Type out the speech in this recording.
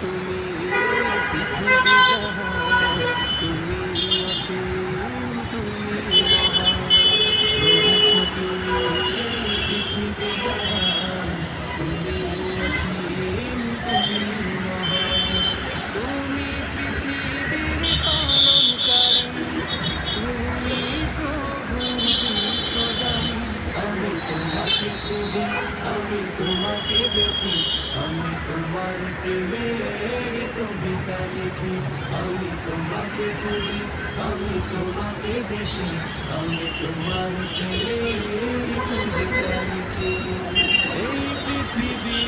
তুমি পৃথিবী জাহান, তুমি অসীম, তুমি মহান। গড়েছ তুমি পৃথিবী জাহান, তুমি অসীম, তুমি মহান। তুমি পৃথিবীর পালনকারী, তুমি প্রভু বিশ্বজানি। আমি তোমাকে খুঁজি, আমি তোমাকে দেখি, আমি তোমার প্রেমের কবিতা লিখি। আমি তোমাকে খুঁজি, আমি তোমাকে দেখি, আমি তোমার প্রেমের কবিতা লিখি। এই পৃথিবী